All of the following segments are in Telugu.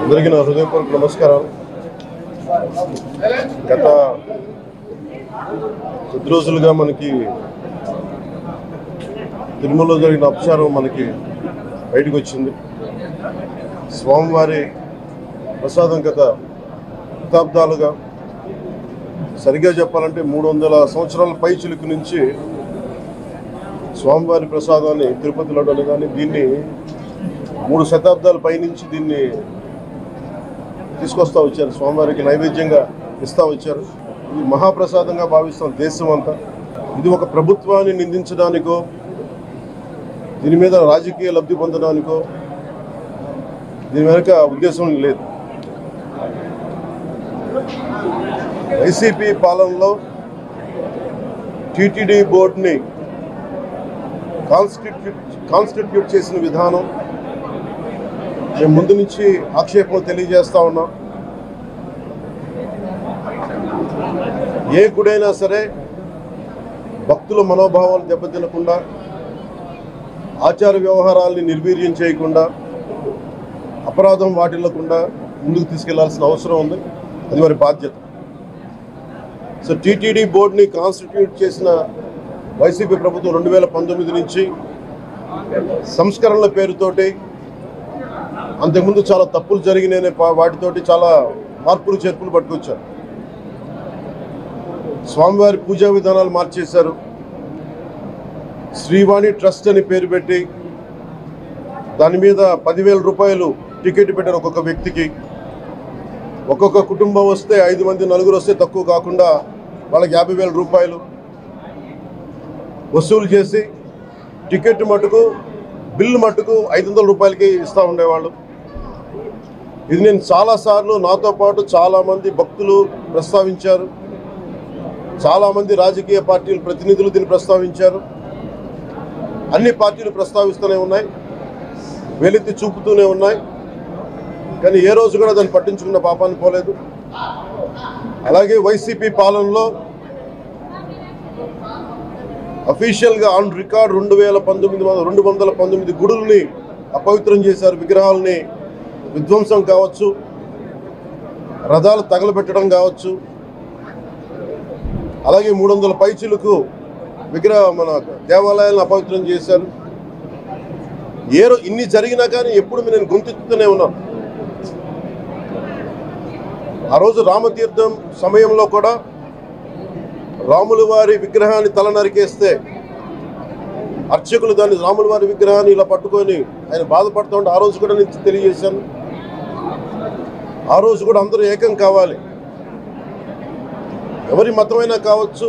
అందరికీ నా హృదయపూర్వక నమస్కారాలు. గత కొద్ది రోజులుగా మనకి తిరుమలలో జరిగిన అపచారం మనకి బయటకు వచ్చింది. స్వామివారి ప్రసాదం గత శతాబ్దాలుగా, సరిగ్గా చెప్పాలంటే 300 సంవత్సరాల పై చిలుకు నుంచి స్వామివారి ప్రసాదాన్ని తిరుపతి లడ్డూని కానీ దీన్ని 3 శతాబ్దాల పైనుంచి దీన్ని తీసుకొస్తూ వచ్చారు. స్వామివారికి నైవేద్యంగా ఇస్తూ వచ్చారు. ఇది మహాప్రసాదంగా భావిస్తాం దేశం అంతా. ఇది ఒక ప్రభుత్వాన్ని నిందించడానికో, దీని మీద రాజకీయ లబ్ధి పొందడానికో దీని వెనుక ఉద్దేశం లేదు. వైసీపీ పాలనలో టీటీడీ బోర్డుని కాన్స్టిట్యూట్ చేసిన విధానం మేము ముందు నుంచి ఆక్షేపం తెలియజేస్తా ఉన్నాం. ఏ గుడైనా సరే భక్తుల మనోభావాలు దెబ్బతినకుండా, ఆచార వ్యవహారాల్ని నిర్వీర్యం చేయకుండా, అపరాధం వాటిల్లకుండా ముందుకు తీసుకెళ్లాల్సిన అవసరం ఉంది. అది వారి బాధ్యత. సో టీటీడీ బోర్డుని కాన్స్టిట్యూట్ చేసిన వైసీపీ ప్రభుత్వం 2019 నుంచి సంస్కరణల పేరుతోటి, అంతకుముందు చాలా తప్పులు జరిగినాయనే వాటితోటి చాలా మార్పులు చేర్పులు పట్టుకొచ్చారు. స్వామివారి పూజా విధానాలు మార్చేశారు. శ్రీవాణి ట్రస్ట్ అని పేరు పెట్టి దాని మీద 10,000 రూపాయలు టికెట్ పెట్టారు ఒక్కొక్క వ్యక్తికి. ఒక్కొక్క కుటుంబం వస్తే 5 మంది, 4 వస్తే తక్కువ కాకుండా వాళ్ళకి 50,000 రూపాయలు వసూలు చేసి టికెట్ మట్టుకు, బిల్లు మట్టుకు 500 రూపాయలకి ఇస్తూ ఉండేవాళ్ళు. ఇది నేను చాలాసార్లు, నాతో పాటు చాలామంది భక్తులు ప్రస్తావించారు. చాలామంది రాజకీయ పార్టీల ప్రతినిధులు దీన్ని ప్రస్తావించారు. అన్ని పార్టీలు ప్రస్తావిస్తూనే ఉన్నాయి, వేలెత్తి చూపుతూనే ఉన్నాయి. కానీ ఏ రోజు కూడా దాన్ని పట్టించుకున్న పాపాన్ని పోలేదు. అలాగే వైసీపీ పాలనలో అఫీషియల్గా ఆన్ రికార్డ్ 219 గుడుల్ని అపవిత్రం చేశారు. విగ్రహాలని విధ్వంసం కావచ్చు, రథాలు తగలబెట్టడం కావచ్చు, అలాగే 300 పైచిలకు మన దేవాలయాలను అపవిత్రం చేశారు. ఇన్ని జరిగినా కానీ ఎప్పుడు నేను గొంతెత్తుతూనే ఉన్నాను. ఆ రోజు రామతీర్థం సమయంలో కూడా రాముల వారి విగ్రహాన్ని తల నరికేస్తే అర్చకులు దాన్ని, రాముల వారి విగ్రహాన్ని ఇలా పట్టుకొని ఆయన బాధపడుతూ ఉంటే ఆ రోజు కూడా నేను తెలియజేశాను. ఆ రోజు కూడా అందరూ ఏకం కావాలి. ఎవరి మతమైనా కావచ్చు,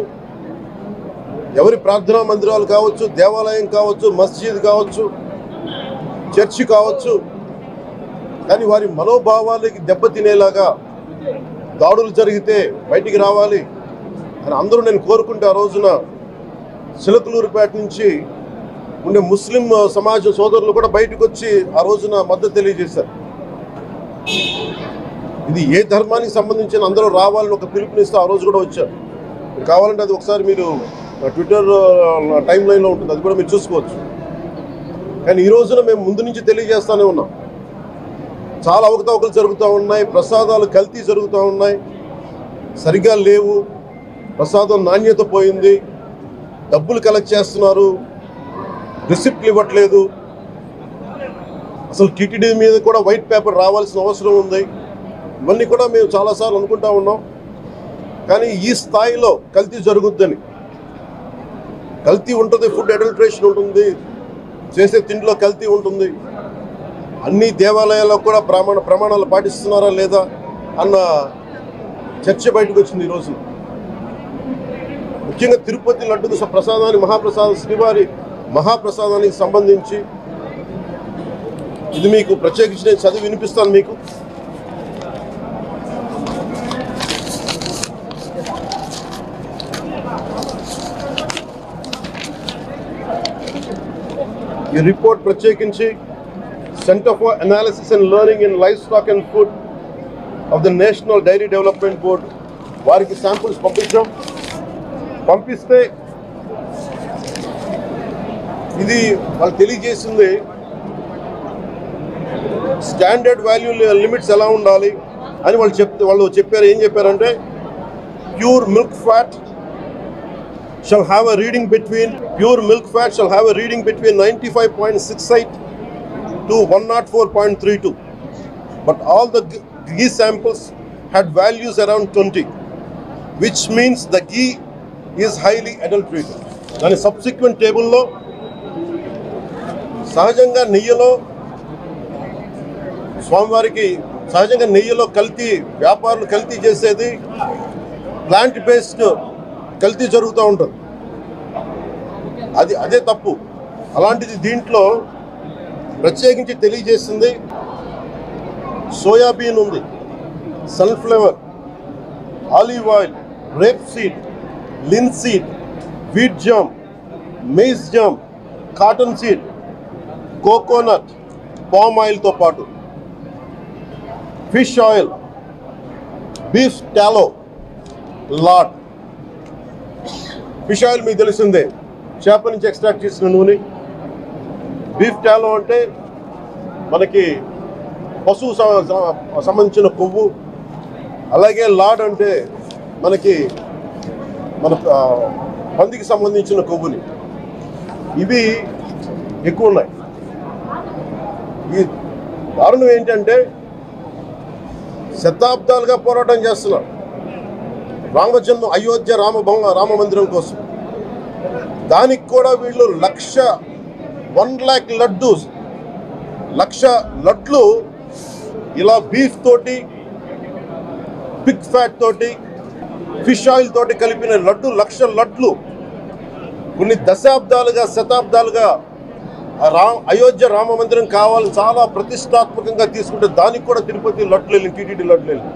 ఎవరి ప్రార్థనా మందిరాలు కావచ్చు, దేవాలయం కావచ్చు, మస్జిద్ కావచ్చు, చర్చి కావచ్చు, కానీ వారి మనోభావాలకి దెబ్బతినేలాగా దాడులు జరిగితే బయటికి రావాలి అని అందరూ నేను కోరుకుంటే, ఆ రోజున చిలకలూరుపేట నుంచి ఉండే ముస్లిం సమాజ సోదరులు కూడా బయటకు వచ్చి ఆ రోజున మద్దతు తెలియజేశారు. ఇది ఏ ధర్మానికి సంబంధించిన అందరూ రావాలని ఒక పిలుపునిస్తే ఆ రోజు కూడా వచ్చారు. మీరు కావాలంటే అది ఒకసారి మీరు ట్విట్టర్ టైం లైన్లో ఉంటుంది, అది కూడా మీరు చూసుకోవచ్చు. కానీ ఈ రోజున మేము ముందు నుంచి తెలియజేస్తూనే ఉన్నాం. చాలా అవకతవకలు జరుగుతూ ఉన్నాయి, ప్రసాదాలు కల్తీ జరుగుతూ ఉన్నాయి, సరిగ్గా లేవు, ప్రసాదం నాణ్యత పోయింది, డబ్బులు కలెక్ట్ చేస్తున్నారు, రిసిప్ట్లు ఇవ్వట్లేదు. అసలు టీటీడీ మీద కూడా వైట్ పేపర్ రావాల్సిన అవసరం ఉంది. ఇవన్నీ కూడా మేము చాలాసార్లు అనుకుంటా ఉన్నాం. కానీ ఈ స్థాయిలో కల్తీ జరుగుద్దని, కల్తీ ఉంటుంది, ఫుడ్ అడల్ట్రేషన్ ఉంటుంది, చేసే తిండిలో కల్తీ ఉంటుంది, అన్ని దేవాలయాల్లో కూడా ప్రమాణాలు పాటిస్తున్నారా లేదా అన్న చర్చ బయటకు వచ్చింది ఈరోజు. ముఖ్యంగా తిరుపతి లడ్డుకు ప్రసాదాన్ని శ్రీవారి మహాప్రసాదానికి సంబంధించి ఇది మీకు ప్రత్యేకించి నేను చదివి వినిపిస్తాను మీకు. ఈ రిపోర్ట్ ప్రత్యేకించి centre for analysis and learning in livestock and food of the national dairy development board వారికి శాంపుల్స్ పంపిస్తే ఇది వాళ్ళు తెలియజేసింది స్టాండర్డ్ వాల్యూ లిమిట్స్ ఎలా ఉండాలి అని వాళ్ళు చెప్పారు. ఏం చెప్పారంటే pure milk fat shall have a reading between 95.68 to 104.32, but all the ghee samples had values around 20, which means the ghee is highly adulterated. దాని సబ్సిక్వెంట్ టేబుల్లో సహజంగా నెయ్యిలో కల్తీ వ్యాపారులు కల్తీ చేసేది ప్లాంట్ బేస్డ్ కల్తీ జరుగుతూ ఉంటుంది. అదే తప్పు. అలాంటిది దీంట్లో ప్రత్యేకించి తెలియజేసింది సోయాబీన్ ఉంది, sunflower, olive oil, rapeseed, linseed, wheat germ, maize germ, cottonseed, coconut, palm ఆయిల్తో పాటు fish oil, beef tallow, lard. Fish oil మీకు తెలిసిందే, చేప నుంచి ఎక్స్ట్రాక్ట్ చేసిన నూనె. బీఫ్ టాలో అంటే మనకి పశువు సంబంధించిన కొవ్వు. అలాగే లాడ్ అంటే మనకి మన పందికి సంబంధించిన కొవ్వుని. ఇవి ఎక్కువ ఉన్నాయి. ఈ దారుణం ఏంటంటే శతాబ్దాలుగా పోరాటం చేస్తున్నారు రామజన్మ అయోధ్య రామ మందిరం కోసం. దానికి కూడా వీళ్ళు 1,00,000 లడ్లు ఇలా బీఫ్ తోటి, పిగ్ ఫ్యాట్ తోటి, ఫిష్ ఆయిల్ తోటి కలిపిన 1,00,000 లడ్లు కొన్ని శతాబ్దాలుగా అయోధ్య రామ మందిరం కావాలని చాలా ప్రతిష్టాత్మకంగా తీసుకుంటే దానికి కూడా తిరుపతి లడ్లు వెళ్ళింది, టీటీడీ లడ్లు వెళ్ళింది.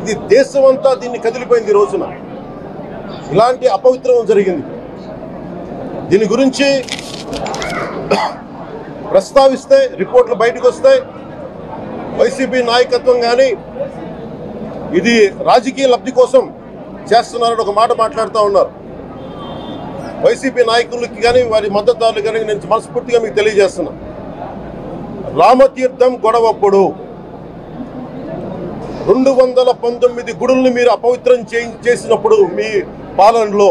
ఇది దేశం అంతా దీన్ని కదిలిపోయింది. ఈ రోజున ఇలాంటి అపవిత్రం జరిగింది. దీని గురించి ప్రస్తావిస్తే రిపోర్ట్లు బయటకు వస్తాయి. వైసీపీ నాయకత్వం కానీ ఇది రాజకీయ లబ్ధి కోసం చేస్తున్నారని ఒక మాట మాట్లాడుతూ ఉన్నారు. వైసీపీ నాయకులకి కానీ వారి మద్దతుదారులు కానీ నేను మనస్ఫూర్తిగా మీకు తెలియజేస్తున్నా, రామతీర్థం గొడవప్పుడు 219 గుడుల్ని మీరు అపవిత్రం చేసినప్పుడు మీ పాలనలో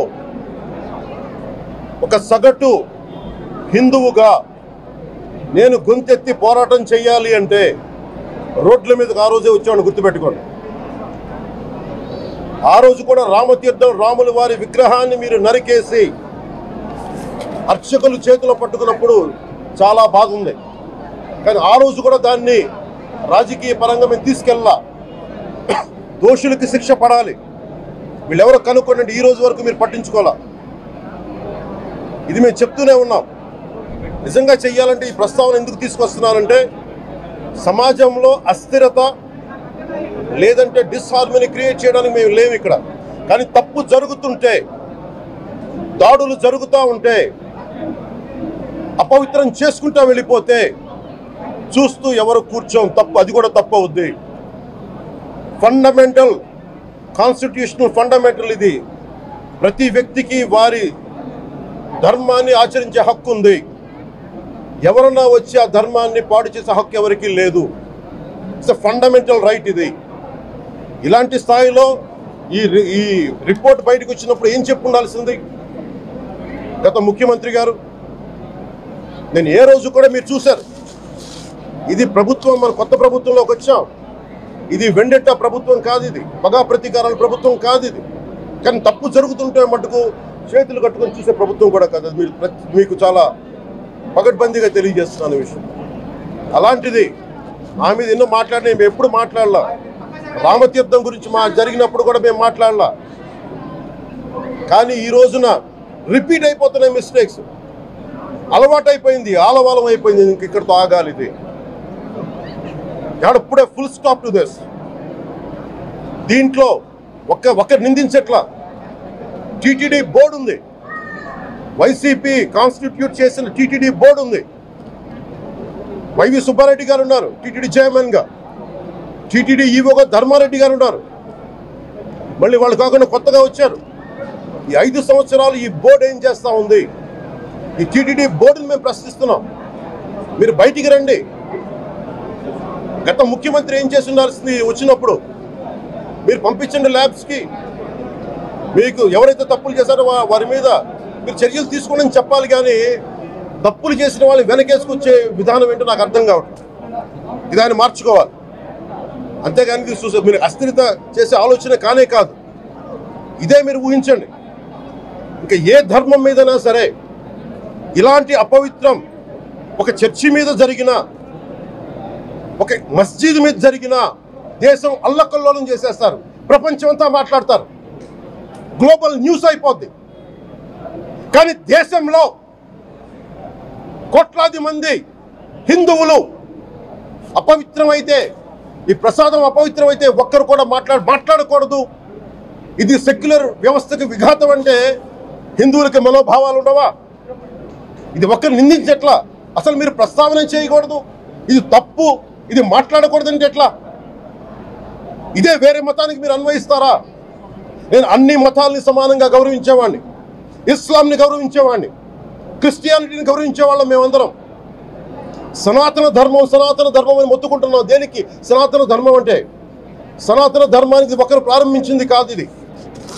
ఒక సగటు హిందువుగా నేను గొంతెత్తి పోరాటం చేయాలి అంటే రోడ్ల మీదకి ఆ రోజే వచ్చామని గుర్తుపెట్టుకోండి. ఆ రోజు కూడా రామతీర్థం రాముల వారి విగ్రహాన్ని మీరు నరికేసి అర్చకులు చేతిలో పట్టుకున్నప్పుడు చాలా బాగుంది. కానీ ఆ రోజు కూడా దాన్ని రాజకీయ పరంగా మేము తీసుకెళ్ళా. దోషులకి శిక్ష పడాలి. వీళ్ళెవరో కనుక్కోండి, ఈ రోజు వరకు మీరు పట్టించుకోవాలా. ఇది మేము చెప్తూనే ఉన్నాం. నిజంగా చెయ్యాలంటే ఈ ప్రస్తావన ఎందుకు తీసుకొస్తున్నానంటే సమాజంలో అస్థిరత లేదంటే డిస్హార్మనీ క్రియేట్ చేయడానికి మేము లేవు ఇక్కడ. కానీ తప్పు జరుగుతుంటే, దాడులు జరుగుతూ ఉంటే, అపవిత్రం చేసుకుంటూ వెళ్ళిపోతే చూస్తూ ఎవరు కూర్చోం. తప్పు, అది కూడా తప్పు అవుద్ది. ఫండమెంటల్ కాన్స్టిట్యూషనల్ ఫండమెంటల్ ఇది. ప్రతి వ్యక్తికి వారి ధర్మాన్ని ఆచరించే హక్కు ఉంది. ఎవరన్నా వచ్చి ఆ ధర్మాన్ని పాడు చేసే హక్కు ఎవరికి లేదు. ఇట్స్ ఎ ఫండమెంటల్ రైట్ ఇది. ఇలాంటి స్థాయిలో ఈ రిపోర్ట్ బయటకు వచ్చినప్పుడు ఏం చెప్పు ఉండాల్సింది గత ముఖ్యమంత్రి గారు? నేను ఏ రోజు కూడా మీరు చూశారు, ఇది ప్రభుత్వం, మన కొత్త ప్రభుత్వంలోకి వచ్చాం. ఇది వెండెట్టా ప్రభుత్వం కాదు, ఇది పగా ప్రతీకారాల ప్రభుత్వం కాదు ఇది. కానీ తప్పు జరుగుతుంటే మటుకు చేతులు కట్టుకొని చూసే ప్రభుత్వం కూడా కాదు. మీరు మీకు చాలా పగడ్బందీగా తెలియజేస్తున్నాను విషయం. అలాంటిది మా మీద ఎన్నో మాట్లాడినా మేము ఎప్పుడు మాట్లాడలా. రామతీర్థం గురించి జరిగినప్పుడు కూడా మేము మాట్లాడలా. కానీ ఈ రోజున రిపీట్ అయిపోతున్నాయి మిస్టేక్స్. అలవాటైపోయింది, ఆలవాలం అయిపోయింది. ఇంక ఇక్కడితో ఆగాలి. ఇది ఎప్పుడే ఫుల్ స్టాప్ టు దిస్. దీంట్లో ఒక్కరు నిందించట్లా. టీటీడీ బోర్డు ఉంది, వైసీపీ కాన్స్టిట్యూట్ చేసిన టీటీడీ బోర్డు ఉంది. వైవి సుబ్బారెడ్డి గారు ఉన్నారు టీటీడీ చైర్మన్ గా. టీటీడీ ఈవోగా ధర్మారెడ్డి గారు ఉన్నారు. మళ్ళీ వాళ్ళు కాకుండా కొత్తగా వచ్చారు. ఈ 5 సంవత్సరాలు ఈ బోర్డు ఏం చేస్తూ ఉంది? ఈ టీటీడీ బోర్డుని మేము ప్రశ్నిస్తున్నాం. మీరు బయటికి రండి. గత ముఖ్యమంత్రి ఏం చేసి ఉండాల్సింది వచ్చినప్పుడు మీరు పంపించండి ల్యాబ్స్కి, మీకు ఎవరైతే తప్పులు చేశారో వారి మీద మీరు చర్యలు తీసుకోండి చెప్పాలి. కానీ తప్పులు చేసిన వాళ్ళని వెనకేసుకొచ్చే విధానం ఏంటో నాకు అర్థం కావట్లేదు. ఇదాన్ని మార్చుకోవాలి. అంతేగాని మీరు అస్థిరత చేసే ఆలోచన కానే కాదు. ఇదే మీరు ఊహించండి. ఇంకా ఏ ధర్మం మీదైనా సరే ఇలాంటి అపవిత్రం ఒక చర్చి మీద జరిగిన, ఒక మస్జిద్ మీద జరిగిన దేశం అల్లకల్లోలం చేసేస్తారు, ప్రపంచం అంతా మాట్లాడతారు, గ్లోబల్ న్యూస్ అయిపోద్ది. కానీ దేశంలో కోట్లాది మంది హిందువులు అపవిత్రమైతే, ఈ ప్రసాదం అపవిత్రమైతే ఒక్కరు కూడా మాట్లాడకూడదు, ఇది సెక్యులర్ వ్యవస్థకు విఘాతం అంటే హిందువులకి మనోభావాలు ఉండవా? ఇది ఒక్కరు నిందించట్లా, అసలు మీరు ప్రస్తావన చేయకూడదు, ఇది తప్పు, ఇది మాట్లాడకూడదు అంటే ఎట్లా? ఇదే వేరే మతానికి మీరు అన్వయిస్తారా? నేను అన్ని మతాలని సమానంగా గౌరవించేవాడిని, ఇస్లాంని గౌరవించేవాడిని, క్రిస్టియానిటీని గౌరవించేవాళ్ళం మేమందరం. సనాతన ధర్మం అని మొత్తుకుంటున్నాం. దేనికి సనాతన ధర్మం అంటే? సనాతన ధర్మానికి ఒకరు ప్రారంభించింది కాదు. ఇది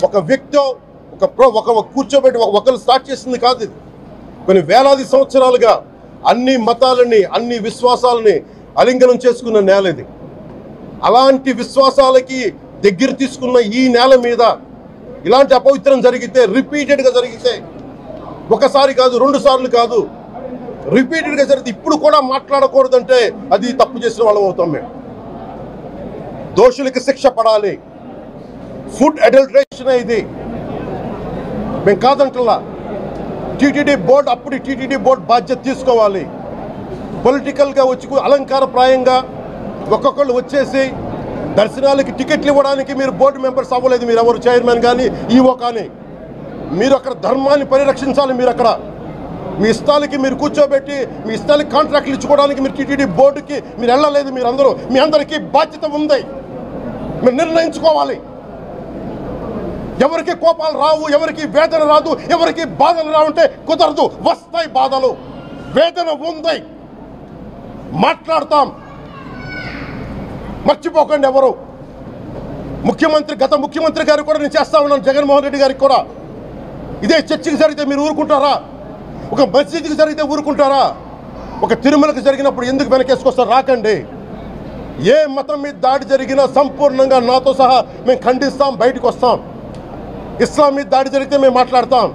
ఒక వ్యక్తో ఒక కూర్చోబెట్టి ఒకరు స్టార్ట్ చేసింది కాదు. ఇది కొన్ని వేలాది సంవత్సరాలుగా అన్ని మతాలని, అన్ని విశ్వాసాలని అలింగనం చేసుకున్న నేల ఇది. అలాంటి విశ్వాసాలకి దగ్గర తీసుకున్న ఈ నేల మీద ఇలాంటి అపవిత్రం జరిగితే, రిపీటెడ్గా జరిగితే, ఒకసారి కాదు, 2 సార్లు కాదు, రిపీటెడ్గా జరిగితే ఇప్పుడు కూడా మాట్లాడకూడదంటే అది తప్పు చేసిన వాళ్ళం అవుతాం. మేము దోషులకి శిక్ష పడాలి. ఫుడ్ అడల్టరేషన్ ఇది మేము కాదంటలా. టీటీడీ బోర్డు, అప్పుడు టీటీడీ బోర్డు బాధ్యత తీసుకోవాలి. పొలిటికల్గా వచ్చి అలంకారప్రాయంగా ఒక్కొక్కళ్ళు వచ్చేసి దర్శనాలకి టికెట్లు ఇవ్వడానికి మీరు బోర్డు మెంబర్స్ అవ్వలేదు. మీరు ఎవరు చైర్మన్ కానీ ఈవో కానీ. మీరు అక్కడ ధర్మాన్ని పరిరక్షించాలి. మీరు అక్కడ మీ ఇష్టాలకి మీరు కూర్చోబెట్టి మీ ఇష్టాలకి కాంట్రాక్ట్లు ఇచ్చుకోవడానికి మీరు టీటీడీ బోర్డుకి మీరు వెళ్ళలేదు. మీరందరూ, మీ అందరికీ బాధ్యత ఉంది. మీరు నిర్ణయించుకోవాలి. ఎవరికి కోపాలు రావు, ఎవరికి వేదన రాదు, ఎవరికి బాధలు రావంటే కుదరదు. వస్తాయి బాధలు, వేదన ఉంది, మాట్లాడతాం. మర్చిపోకండి ఎవరు. గత ముఖ్యమంత్రి గారికి కూడా నేను చేస్తా ఉన్నాను, జగన్మోహన్ రెడ్డి గారికి కూడా. ఇదే చర్చికి జరిగితే మీరు ఊరుకుంటారా? ఒక మసీదుకి జరిగితే ఊరుకుంటారా? ఒక తిరుమలకి జరిగినప్పుడు ఎందుకు వెనకేసుకొస్తారు? రాకండి. ఏ మతం మీద దాడి జరిగినా సంపూర్ణంగా నాతో సహా మేము ఖండిస్తాం, బయటకు వస్తాం. ఇస్లాం మీద దాడి జరిగితే మేము మాట్లాడతాం,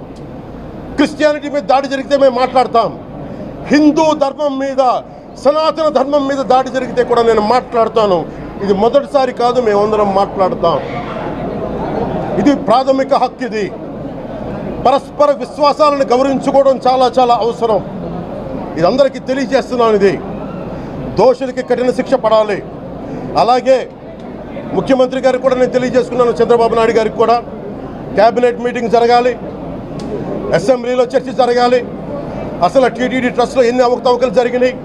క్రిస్టియానిటీ మీద దాడి జరిగితే మేము మాట్లాడతాం, హిందూ ధర్మం మీద, సనాతన ధర్మం మీద దాడి జరిగితే కూడా నేను మాట్లాడతాను. ఇది మొదటిసారి కాదు, మేమందరం మాట్లాడతాం. ఇది ప్రాథమిక హక్కు. ఇది పరస్పర విశ్వాసాలను గౌరవించుకోవడం చాలా చాలా అవసరం. ఇది అందరికీ తెలియజేస్తున్నాను. ఇది దోషులకి కఠిన శిక్ష పడాలి. అలాగే ముఖ్యమంత్రి గారికి కూడా నేను తెలియజేసుకున్నాను, చంద్రబాబు నాయుడు గారికి కూడా క్యాబినెట్ మీటింగ్ జరగాలి, అసెంబ్లీలో చర్చ జరగాలి. అసలు టీటీడీ ట్రస్ట్లో ఎన్ని అవకతవకలు జరిగినాయి,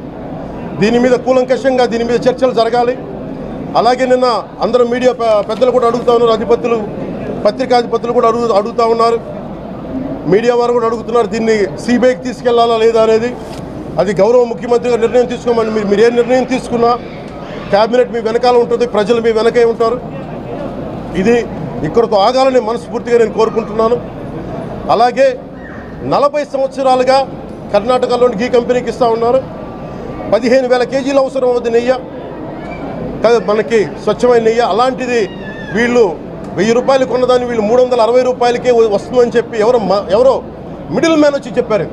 దీని మీద కూలంకషంగా దీని మీద చర్చలు జరగాలి. అలాగే నిన్న అందరూ మీడియా పెద్దలు కూడా అడుగుతూ ఉన్నారు, అధిపతులు, పత్రికాధిపతులు కూడా అడుగుతూ ఉన్నారు, మీడియా వారు కూడా అడుగుతున్నారు, దీన్ని సిబిఐకి తీసుకెళ్లాలా లేదా అనేది. అది గౌరవ ముఖ్యమంత్రి గారు నిర్ణయం తీసుకోమని. మీరు ఏ నిర్ణయం తీసుకున్నా క్యాబినెట్ మీ వెనకాల ఉంటుంది, ప్రజలు మీ వెనకే ఉంటారు. ఇది ఇక్కడితో ఆగాలని మనస్ఫూర్తిగా నేను కోరుకుంటున్నాను. అలాగే 40 సంవత్సరాలుగా కర్ణాటకలోని గీ కంపెనీకి ఇస్తూ ఉన్నారు. 15,000 కేజీలు అవసరం అవుతుంది నెయ్యి, మనకి స్వచ్ఛమైన నెయ్యి. అలాంటిది వీళ్ళు 1000 రూపాయలు కొన్నదాన్ని వీళ్ళు 360 రూపాయలకే వస్తుందని చెప్పి ఎవరో మిడిల్ మ్యాన్ వచ్చి చెప్పారు.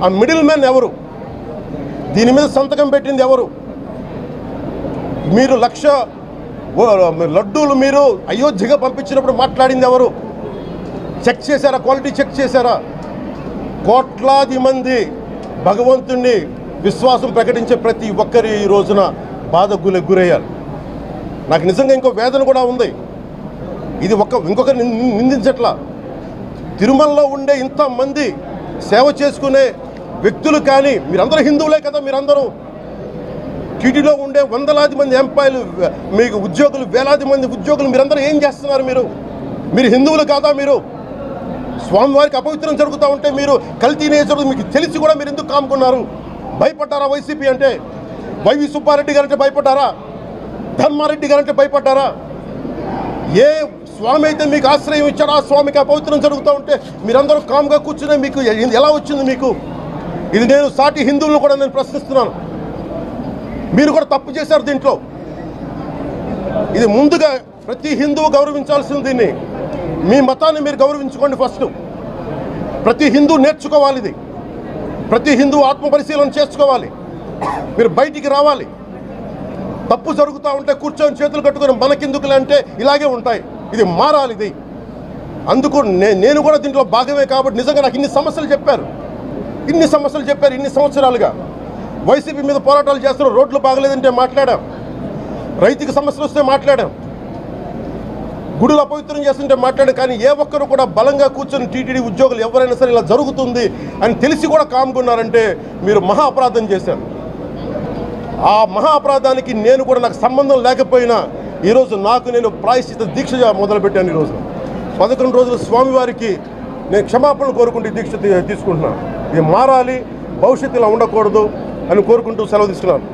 ఆ మిడిల్ మ్యాన్ ఎవరు? దీని మీద సంతకం పెట్టింది ఎవరు? మీరు 1,00,000 లడ్డూలు మీరు అయోధ్యగా పంపించినప్పుడు మాట్లాడింది ఎవరు? చెక్ చేశారా? క్వాలిటీ చెక్ చేశారా? కోట్లాది మంది భగవంతుణ్ణి విశ్వాసం ప్రకటించే ప్రతి ఒక్కరి ఈ రోజున బాధకు గురయ్యారు. నాకు నిజంగా ఇంకో వేదన కూడా ఉంది. ఇది ఇంకొకరు నిందించట్లా. తిరుమలలో ఉండే ఇంతమంది సేవ చేసుకునే వ్యక్తులు కానీ మీరందరూ హిందువులే కదా. మీరందరూ టీటీలో ఉండే వందలాది మంది ఎంప్లాయీలు, మీకు ఉద్యోగులు, వేలాది మంది ఉద్యోగులు, మీరందరూ ఏం చేస్తున్నారు? మీరు హిందువులు కాదా? మీరు స్వామివారికి అపవిత్రం జరుగుతూ ఉంటే మీరు కల్తీ జరుగుతుంది మీకు తెలిసి కూడా మీరు ఎందుకు కాముకున్నారు? భయపడ్డారా వైసీపీ అంటే? వైవి సుబ్బారెడ్డి గారంటే భయపడ్డారా? ధర్మారెడ్డి గారంటే భయపడ్డారా? ఏ స్వామి అయితే మీకు ఆశ్రయం ఇచ్చారో ఆ స్వామికి అపవిత్రం జరుగుతూ ఉంటే మీరందరూ కామ్గా కూర్చునే మీకు ఎలా వచ్చింది మీకు? ఇది నేను సాటి హిందువులను కూడా నేను ప్రశ్నిస్తున్నాను. మీరు కూడా తప్పు చేశారు దీంట్లో. ఇది ముందుగా ప్రతి హిందువు గౌరవించాల్సింది. దీన్ని మీ మతాన్ని మీరు గౌరవించుకోండి ఫస్ట్. ప్రతి హిందూ నేర్చుకోవాలి ఇది. ప్రతి హిందువు ఆత్మపరిశీలన చేసుకోవాలి. మీరు బయటికి రావాలి. తప్పు జరుగుతూ ఉంటే కూర్చొని చేతులు కట్టుకొని మనకెందుకులే అంటే ఇలాగే ఉంటాయి. ఇది మారాలి. ఇది అందుకు నేను కూడా దీంట్లో భాగమే. కాబట్టి నిజంగా నాకు ఇన్ని సమస్యలు చెప్పారు ఇన్ని సంవత్సరాలుగా. వైసీపీ మీద పోరాటాలు చేస్తున్నారు. రోడ్లు బాగలేదంటే మాట్లాడాం, రైతుకి సమస్యలు వస్తే మాట్లాడాం, గుడులు అపవిత్రం చేస్తుంటే మాట్లాడాం. కానీ ఏ ఒక్కరు కూడా బలంగా కూర్చొని టీటీడీ ఉద్యోగులు ఎవరైనా సరే ఇలా జరుగుతుంది అని తెలిసి కూడా కామ్గున్నారంటే మీరు మహా అపరాధం చేశారు. ఆ మహా అపరాధానికి నేను కూడా నాకు సంబంధం లేకపోయినా ఈరోజు నేను ప్రాయశ్చిత దీక్ష మొదలుపెట్టాను. ఈరోజు 11 రోజులు స్వామివారికి నేను క్షమాపణలు కోరుకుంటూ దీక్ష తీసుకుంటున్నాను. ఇది మారాలి, భవిష్యత్తు ఇలా ఉండకూడదు అని కోరుకుంటూ సెలవు తీసుకున్నాను.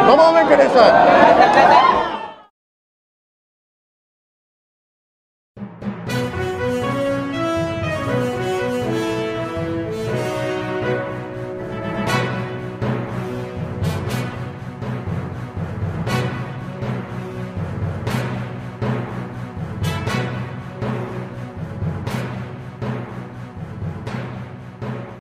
నమో వెంకటేశ్వర.